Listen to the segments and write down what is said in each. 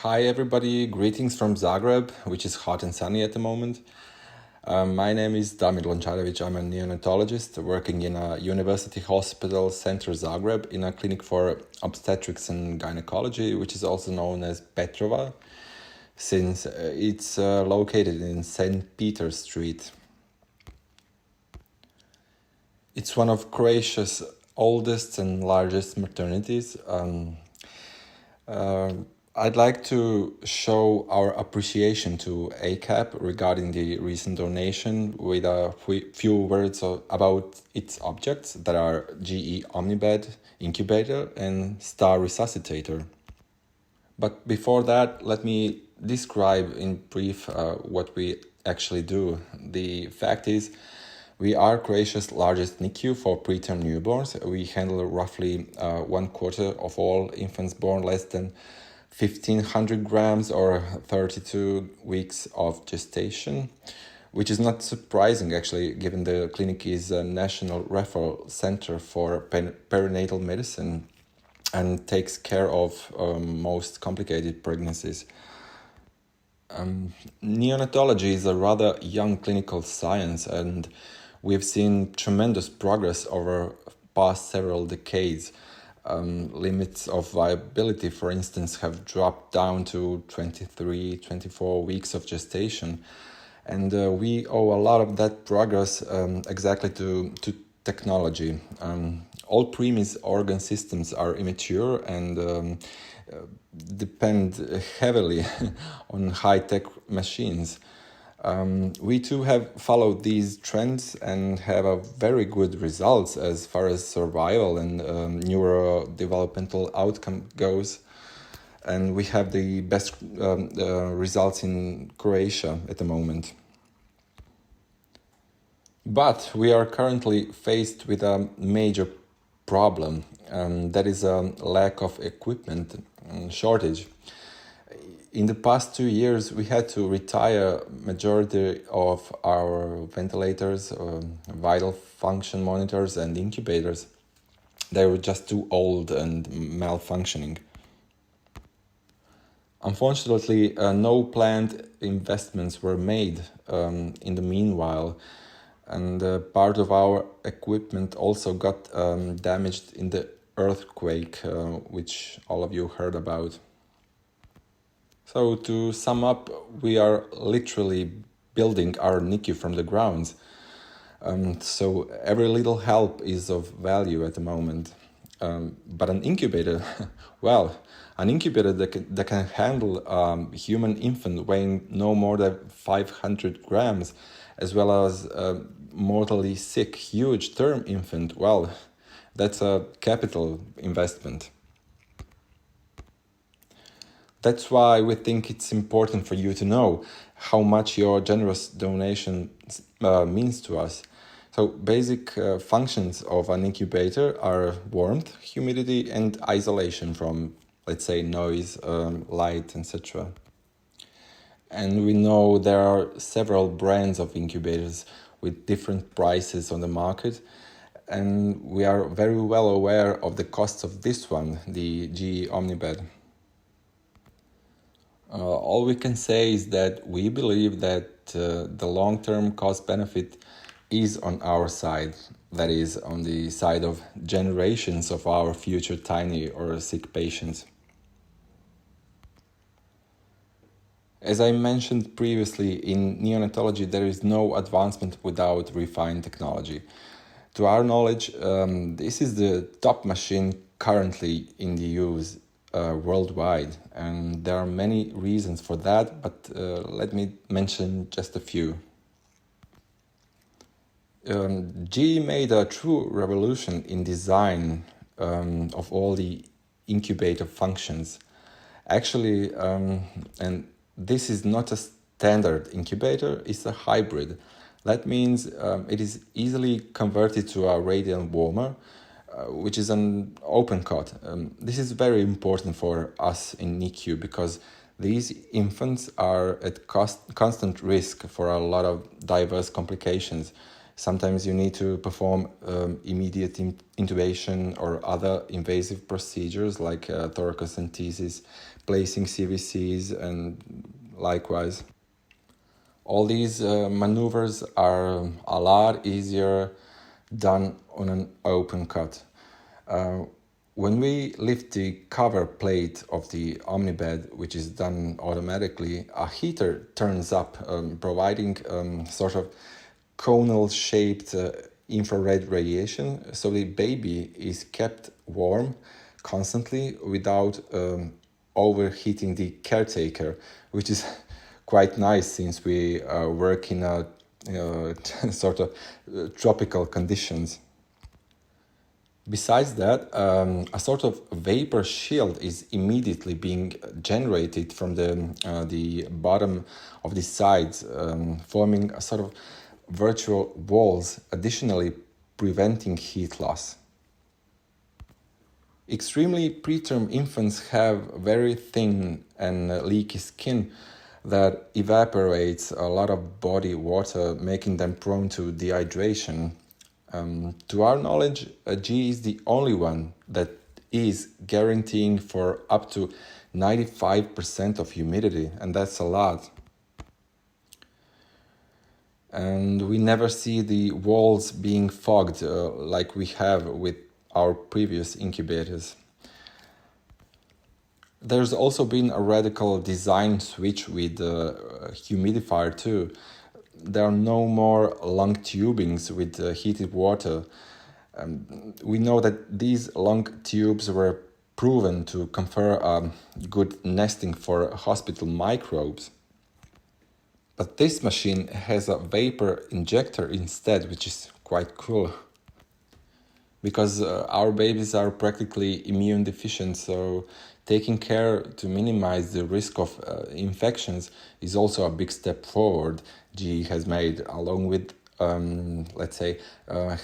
Hi everybody, greetings from Zagreb, which is hot and sunny at the moment. My name is Damir Lončarević. I'm a neonatologist working in a university hospital center Zagreb in a clinic for obstetrics and gynecology, which is also known as Petrova, since it's located in St. Peter Street. It's one of Croatia's oldest and largest maternities. I'd like to show our appreciation to ACAP regarding the recent donation with a few words about its objects that are GE Omnibed Incubator and Star Resuscitator. But before that, let me describe in brief what we actually do. The fact is, we are Croatia's largest NICU for preterm newborns. We handle roughly 1/4 of all infants born less than 1,500 grams or 32 weeks of gestation, which is not surprising actually, given the clinic is a national referral center for perinatal medicine and takes care of most complicated pregnancies. Neonatology is a rather young clinical science, and we've seen tremendous progress over past several decades. Limits of viability, for instance, have dropped down to 23, 24 weeks of gestation. And we owe a lot of that progress exactly to technology. All preemie organ systems are immature and depend heavily on high-tech machines. We too have followed these trends and have a very good results as far as survival and neurodevelopmental outcome goes. And we have the best results in Croatia at the moment. But we are currently faced with a major problem, that is a lack of equipment shortage. In the past 2 years, we had to retire majority of our ventilators, vital function monitors and incubators. They were just too old and malfunctioning. Unfortunately, no planned investments were made in the meanwhile, and part of our equipment also got damaged in the earthquake, which all of you heard about. So to sum up, we are literally building our NICU from the grounds. So every little help is of value at the moment. But an incubator, well, an incubator that can handle a human infant weighing no more than 500 grams, as well as a mortally sick, huge term infant, well, that's a capital investment. That's why we think it's important for you to know how much your generous donation means to us. So basic functions of an incubator are warmth, humidity, and isolation from, let's say, noise, light, etc. And we know there are several brands of incubators with different prices on the market. And we are very well aware of the costs of this one, the GE Omnibed. All we can say is that we believe that the long-term cost benefit is on our side, that is, on the side of generations of our future tiny or sick patients. As I mentioned previously, in neonatology there is no advancement without refined technology. To our knowledge, this is the top machine currently in the use worldwide, and there are many reasons for that, but let me mention just a few. GE made a true revolution in design of all the incubator functions. Actually, and this is not a standard incubator, it's a hybrid. That means it is easily converted to a radiant warmer, which is an open cot. This is very important for us in NICU because these infants are at constant risk for a lot of diverse complications. Sometimes you need to perform immediate intubation or other invasive procedures like thoracentesis, placing CVCs, and likewise. All these maneuvers are a lot easier done on an open cut. When we lift the cover plate of the Omnibed, which is done automatically, a heater turns up, providing sort of conal-shaped infrared radiation, so the baby is kept warm constantly without overheating the caretaker, which is quite nice since we work in a sort of tropical conditions. Besides that, a sort of vapor shield is immediately being generated from the bottom of the sides, forming a sort of virtual walls, additionally preventing heat loss. Extremely preterm infants have very thin and leaky skin that evaporates a lot of body water, making them prone to dehydration. To our knowledge, GE is the only one that is guaranteeing for up to 95% of humidity, and that's a lot. And we never see the walls being fogged like we have with our previous incubators. There's also been a radical design switch with the humidifier too. There are no more long tubings with heated water. We know that these long tubes were proven to confer good nesting for hospital microbes. But this machine has a vapor injector instead, which is quite cool. Because our babies are practically immune deficient, so taking care to minimize the risk of infections is also a big step forward GE has made, along with, let's say,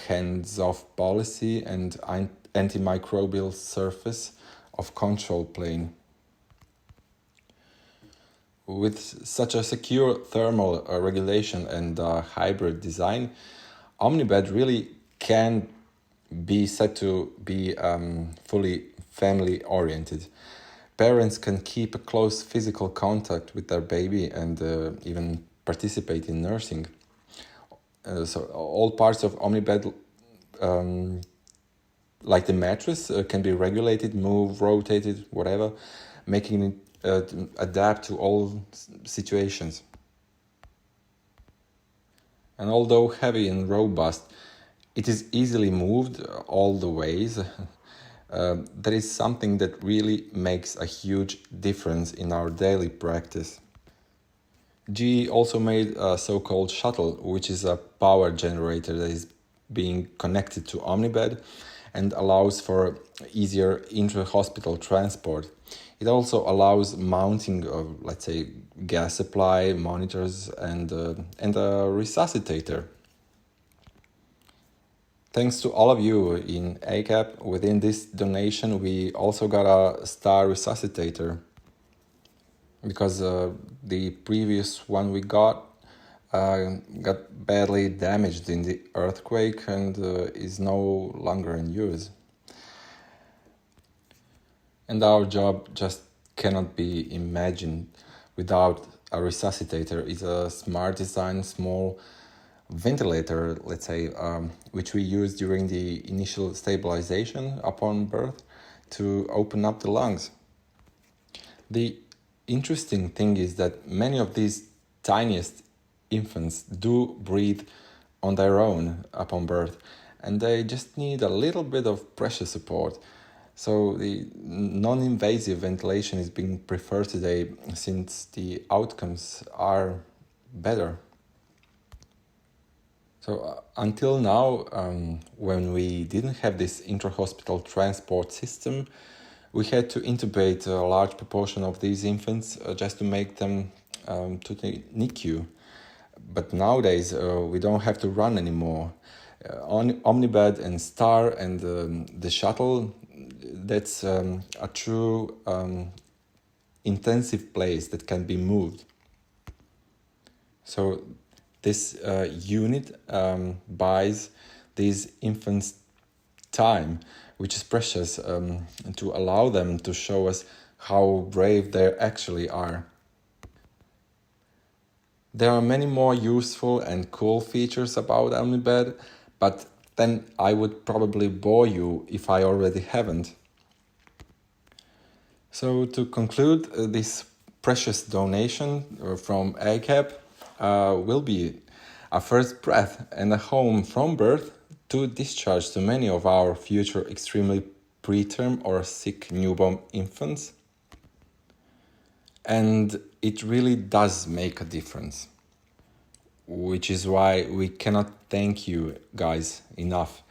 hands-off policy and antimicrobial surface of control plane. With such a secure thermal regulation and hybrid design, Omnibed really can be said to be fully family-oriented. Parents can keep a close physical contact with their baby and even participate in nursing. So all parts of Omnibed, like the mattress, can be regulated, moved, rotated, whatever, making it adapt to all situations. And although heavy and robust, it is easily moved all the ways. That is something that really makes a huge difference in our daily practice. GE also made a so-called shuttle, which is a power generator that is being connected to Omnibed and allows for easier intra-hospital transport. It also allows mounting of, let's say, gas supply, monitors, and a resuscitator. Thanks to all of you in ACAP, within this donation we also got a star resuscitator, because the previous one we got badly damaged in the earthquake and is no longer in use. And our job just cannot be imagined without a resuscitator. It's a smart design, small ventilator, let's say, which we use during the initial stabilization upon birth to open up the lungs. The interesting thing is that many of these tiniest infants do breathe on their own upon birth, and they just need a little bit of pressure support. So the non-invasive ventilation is being preferred today since the outcomes are better. So until now, when we didn't have this intra-hospital transport system, we had to intubate a large proportion of these infants just to make them to the NICU. But nowadays, we don't have to run anymore. Omnibed and Star and the shuttle, that's a true intensive place that can be moved. So this unit buys these infants time, which is precious, to allow them to show us how brave they actually are. There are many more useful and cool features about Omnibed, but then I would probably bore you if I already haven't. So to conclude, this precious donation from ACAP will be a first breath and a home from birth to discharge to many of our future extremely preterm or sick newborn infants. And it really does make a difference, which is why we cannot thank you guys enough.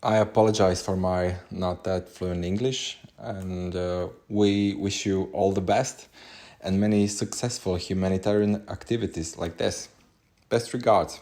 I apologize for my not that fluent English, and we wish you all the best and many successful humanitarian activities like this. Best regards.